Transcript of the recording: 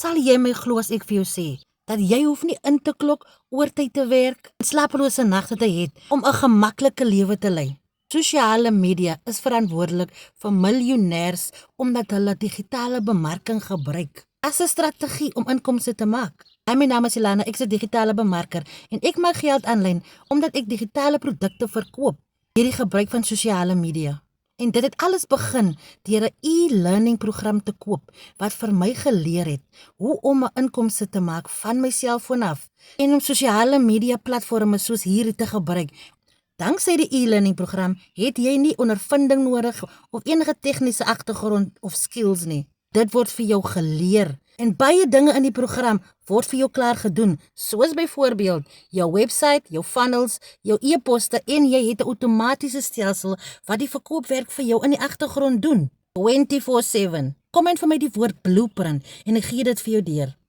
Sal jy my glo as ek vir jou sê dat jy hoef nie in te klok, oortyd te werk, slapelose nagte te hê om 'n gemaklike lewe te lei. Sosiale media is verantwoordelik vir miljonêers omdat hulle digitale bemarking gebruik as 'n strategie om inkomste te maak. My naam is Ilana, ek is 'n digitale bemarker en ek maak geld aanlyn omdat ek digitale produkte verkoop deur die gebruik van sosiale media. En dit het alles begin deur 'n e-learning program te koop wat vir my geleer het hoe om 'n inkomste te maak van my selfoon af en om sosiale media platforms soos hierdie te gebruik. Danksy die e-learning program het jy nie ondervinding nodig of enige tegniese agtergrond of skills nie. Dit word vir jou geleer en baie dinge in die program word vir jou klaar gedoen, soos byvoorbeeld jou webwerf, jou funnels, jou e-poste en jy het 'n outomatiese stelsel wat die verkoopwerk vir jou in die agtergrond doen 24/7. Kom en vir my die woord blueprint en ek gee dit vir jou deur.